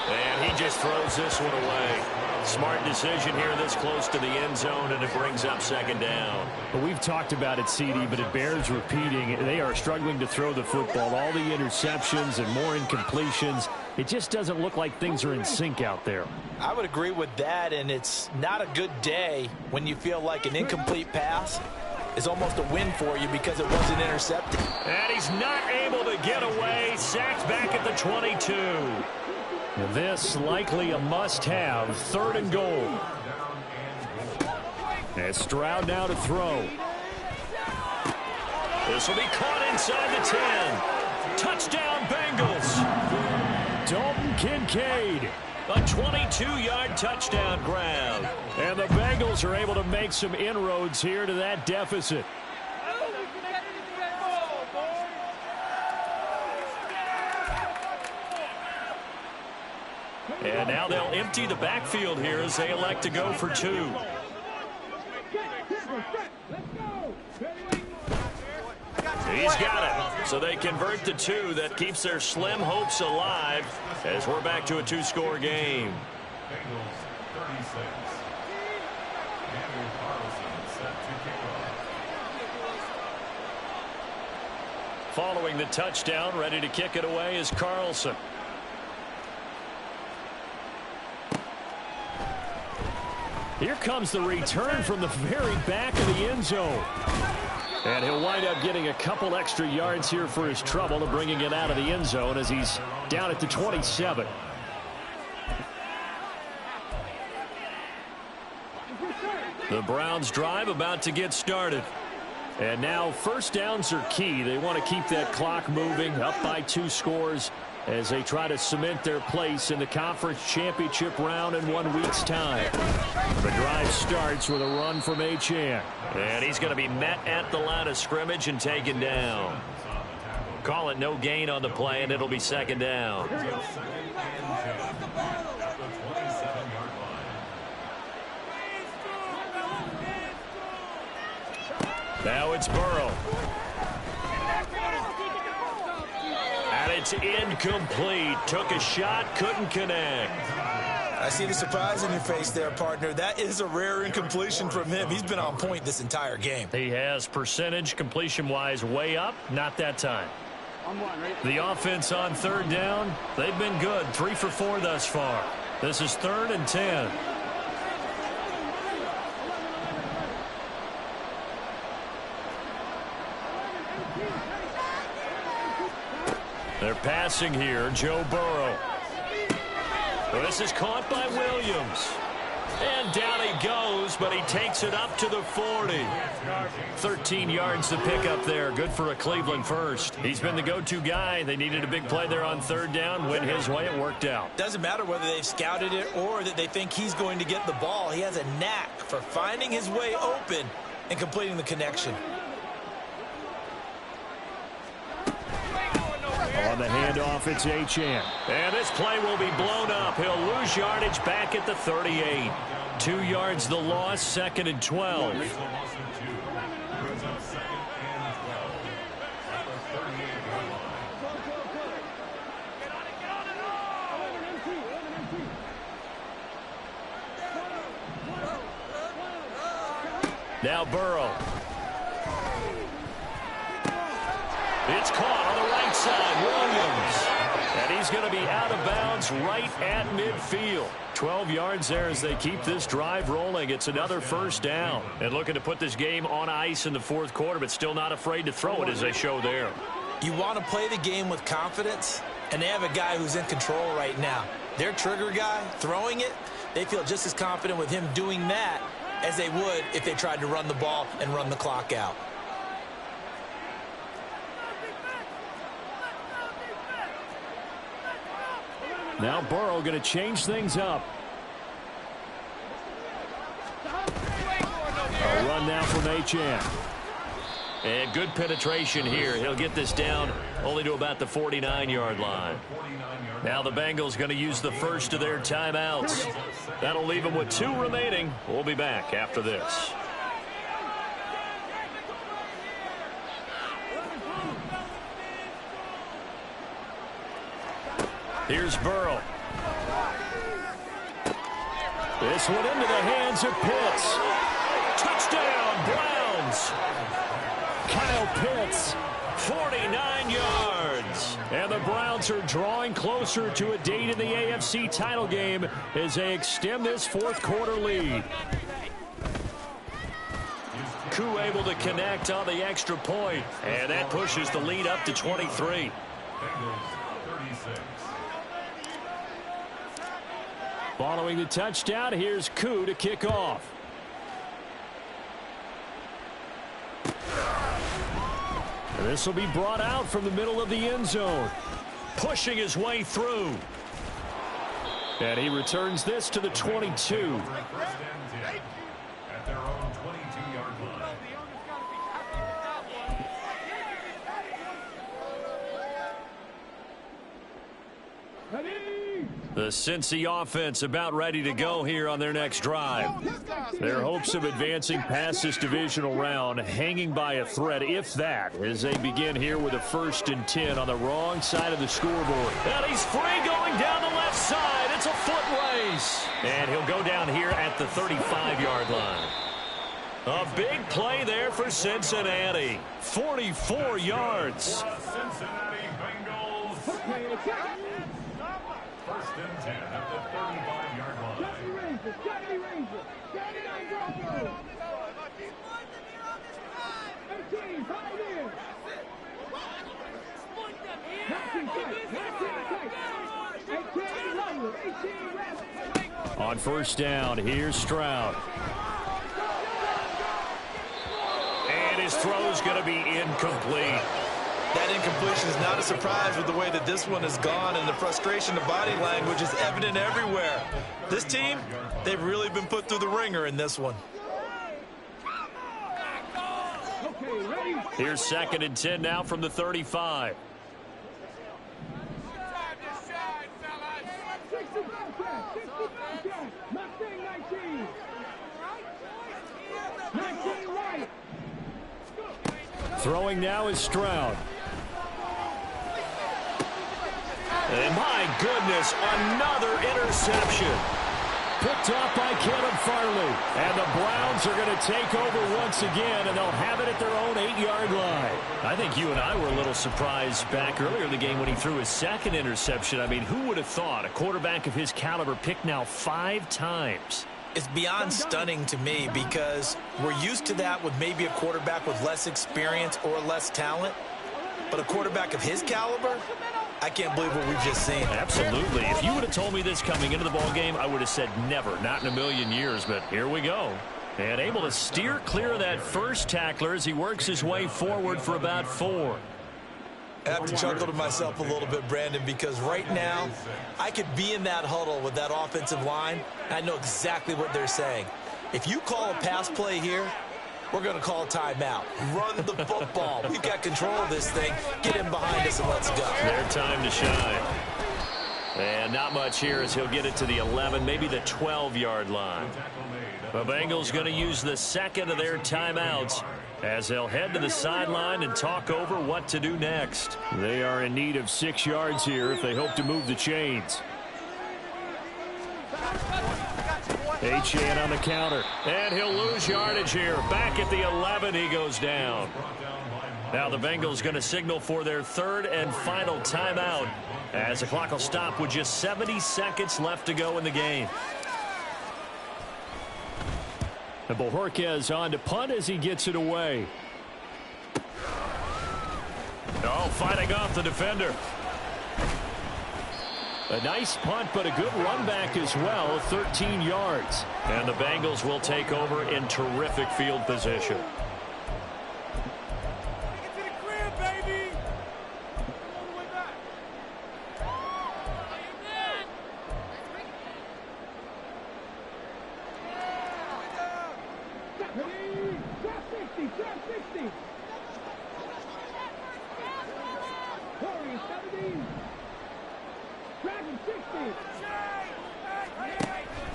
And he just throws this one away. Smart decision here this close to the end zone, and it brings up 2nd down. Well, we've talked about it, CD, but it bears repeating. They are struggling to throw the football. All the interceptions and more incompletions. It just doesn't look like things are in sync out there. I would agree with that, and it's not a good day when you feel like an incomplete pass is almost a win for you because it wasn't intercepted. And he's not able to get away. Sacked back at the 22. This likely a must-have, 3rd and goal. And Stroud now to throw. This will be caught inside the 10. Touchdown, Bengals. Dalton Kincaid. A 22-yard touchdown grab. And the Bengals are able to make some inroads here to that deficit. And now they'll empty the backfield here as they elect to go for 2. He's got it. So they convert the 2. That keeps their slim hopes alive as we're back to a 2-score game. Bengals 36. Andrew Carlson set to kick off. Following the touchdown, ready to kick it away is Carlson. Here comes the return from the very back of the end zone. And he'll wind up getting a couple extra yards here for his trouble and bringing it out of the end zone as he's down at the 27. The Browns drive about to get started. And now 1st downs are key. They want to keep that clock moving, up by 2 scores as they try to cement their place in the conference championship round in 1 week's time. The drive starts with a run from Achane. And he's going to be met at the line of scrimmage and taken down. Call it no gain on the play, and it'll be 2nd down. Now it's Burrow. And it's incomplete. Took a shot, couldn't connect. I see the surprise in your face there, partner. That is a rare incompletion from him. He's been on point this entire game. He has percentage completion-wise way up, not that time. The offense on 3rd down, they've been good. 3 for 4 thus far. This is 3rd and 10. They're passing here, Joe Burrow. Well, this is caught by Williams. And down he goes, but he takes it up to the 40. 13 yards to pick up there. Good for a Cleveland first. He's been the go-to guy. They needed a big play there on third down. Went his way. It worked out. Doesn't matter whether they've scouted it or that they think he's going to get the ball. He has a knack for finding his way open and completing the connection. On the handoff, it's Achane. And this play will be blown up. He'll lose yardage back at the 38. 2 yards the loss, 2nd and 12. Now Burrow. It's caught on the right side. Williams. And he's going to be out of bounds right at midfield. 12 yards there as they keep this drive rolling. It's another first down. And looking to put this game on ice in the fourth quarter, but still not afraid to throw it as they show there. You want to play the game with confidence, and they have a guy who's in control right now. Their trigger guy, throwing it, they feel just as confident with him doing that as they would if they tried to run the ball and run the clock out. Now Burrow going to change things up. A run now from Achane. And good penetration here. He'll get this down only to about the 49-yard line. Now the Bengals going to use the first of their timeouts. That'll leave them with 2 remaining. We'll be back after this. Here's Burrow. This one into the hands of Pitts. Touchdown, Browns. Kyle Pitts, 49 yards. And the Browns are drawing closer to a date in the AFC title game as they extend this fourth quarter lead. Koo able to connect on the extra point, and that pushes the lead up to 23. Following the touchdown, here's Koo to kick off. And this will be brought out from the middle of the end zone. Pushing his way through. And he returns this to the 22. The Cincy offense about ready to go here on their next drive. Their hopes of advancing past this divisional round hanging by a thread, if that, as they begin here with a 1st and 10 on the wrong side of the scoreboard. And he's free going down the left side. It's a foot race. And he'll go down here at the 35-yard line. A big play there for Cincinnati. 44 yards. Cincinnati Bengals. 1st and 10 at the 35-yard line. On 1st down, here's Stroud. And his throw's going to be incomplete. That incompletion is not a surprise with the way that this one has gone, and the frustration of body language is evident everywhere. This team, they've really been put through the ringer in this one. Here's 2nd and 10 now from the 35. Throwing now is Stroud. And my goodness, another interception. Picked off by Caleb Farley. And the Browns are going to take over once again, and they'll have it at their own 8-yard line. I think you and I were a little surprised back earlier in the game when he threw his 2nd interception. I mean, who would have thought a quarterback of his caliber picked now 5 times? It's beyond stunning to me because we're used to that with maybe a quarterback with less experience or less talent. But a quarterback of his caliber, I can't believe what we've just seen. Absolutely. If you would have told me this coming into the ball game, I would have said never, not in a million years, but here we go. And able to steer clear of that first tackler as he works his way forward for about 4. I have to chuckle to myself a little bit, Brandon, because right now I could be in that huddle with that offensive line, and I know exactly what they're saying. If you call a pass play here, we're going to call a timeout. Run the football. We've got control of this thing. Get him behind us and let's go. Their time to shine. And not much here as he'll get it to the 11, maybe the 12-yard line. The Bengals going to use the second of their timeouts as they'll head to the sideline and talk over what to do next. They are in need of 6 yards here if they hope to move the chains. Achane on the counter, and he'll lose yardage here. Back at the 11, he goes down. Now the Bengals going to signal for their third and final timeout as the clock will stop with just 70 seconds left to go in the game. And Bojorquez on to punt as he gets it away. Oh, fighting off the defender. A nice punt, but a good run back as well, 13 yards. And the Bengals will take over in terrific field position.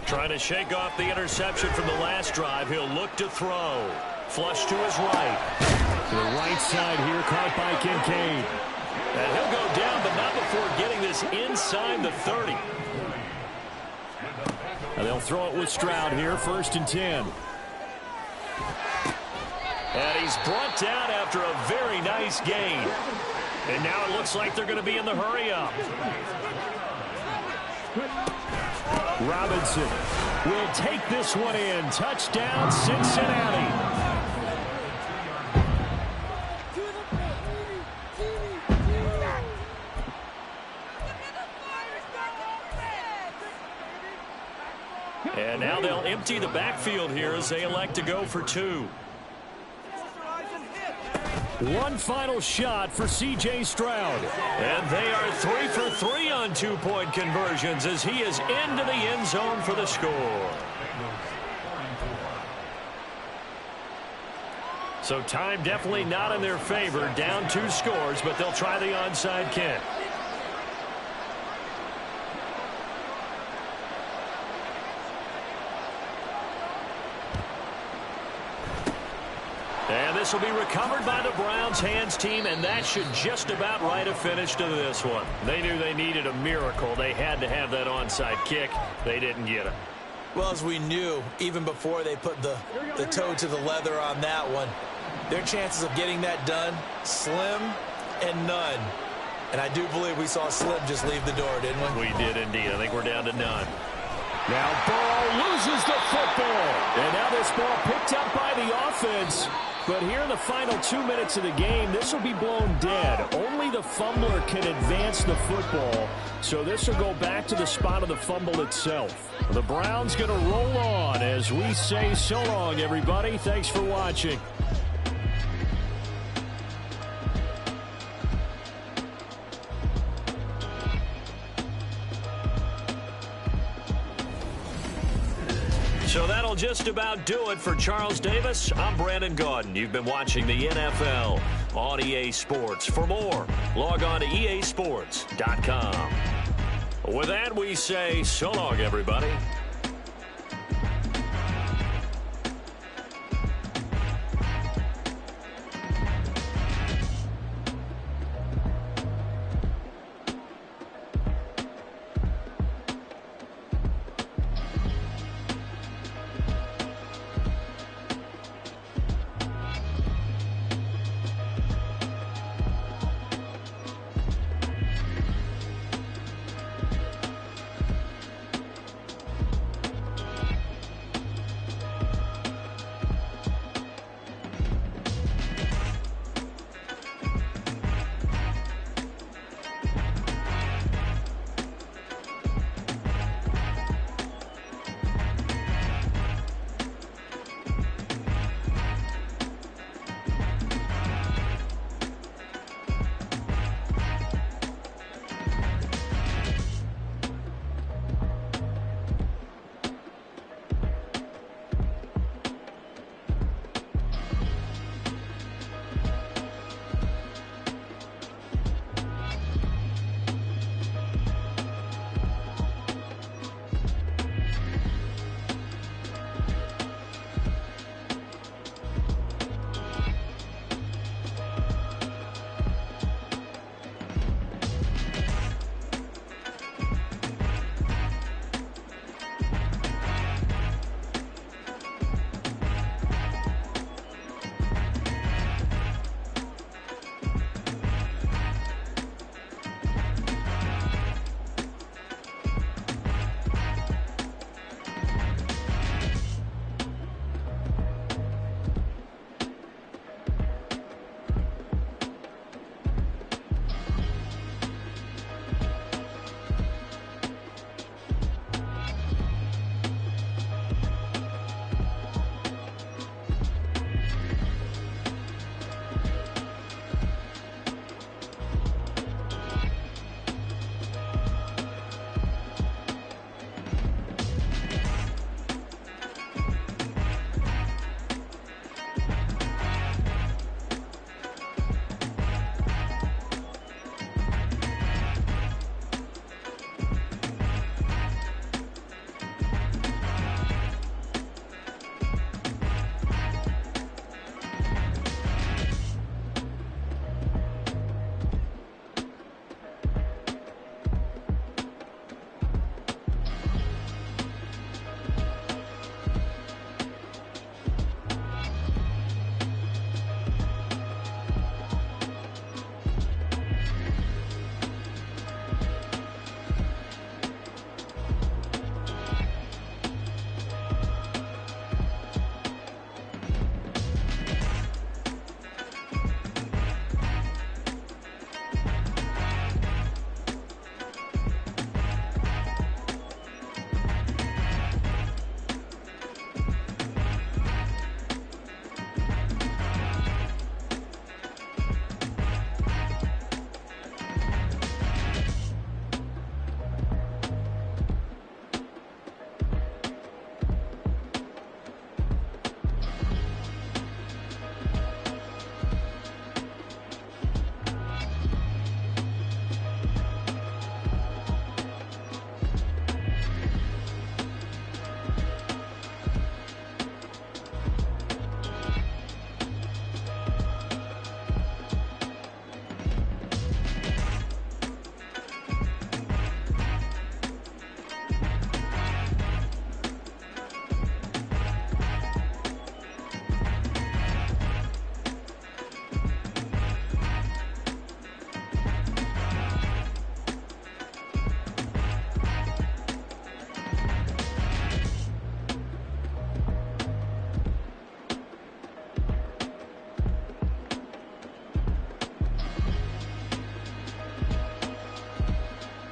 Trying to shake off the interception from the last drive. He'll look to throw. Flush to his right. To the right side here, caught by Kincaid. And he'll go down, but not before getting this inside the 30. And they'll throw it with Stroud here, 1st and 10. And he's brought down after a very nice gain. And now it looks like they're going to be in the hurry-up. Robinson will take this one in. Touchdown, Cincinnati. And now they'll empty the backfield here as they elect to go for 2. One final shot for C.J. Stroud. And they are 3 for 3 on 2-point conversions as he is into the end zone for the score. So time definitely not in their favor. Down 2 scores, but they'll try the onside kick. And this will be recovered by the Browns hands team, and that should just about write a finish to this one. They knew they needed a miracle. They had to have that onside kick. They didn't get it. Well, as we knew, even before they put the toe to the leather on that one, their chances of getting that done, slim and none. And I do believe we saw Slim just leave the door, didn't we? We did indeed. I think we're down to none. Now Burrow loses the football. And now this ball picked up by the offense. But here in the final 2 minutes of the game, this will be blown dead. Only the fumbler can advance the football. So this will go back to the spot of the fumble itself. The Browns going to roll on as we say so long, everybody. Thanks for watching. So that'll just about do it for Charles Davis. I'm Brandon Gaudin. You've been watching the NFL on EA Sports. For more, log on to easports.com. With that, we say so long, everybody.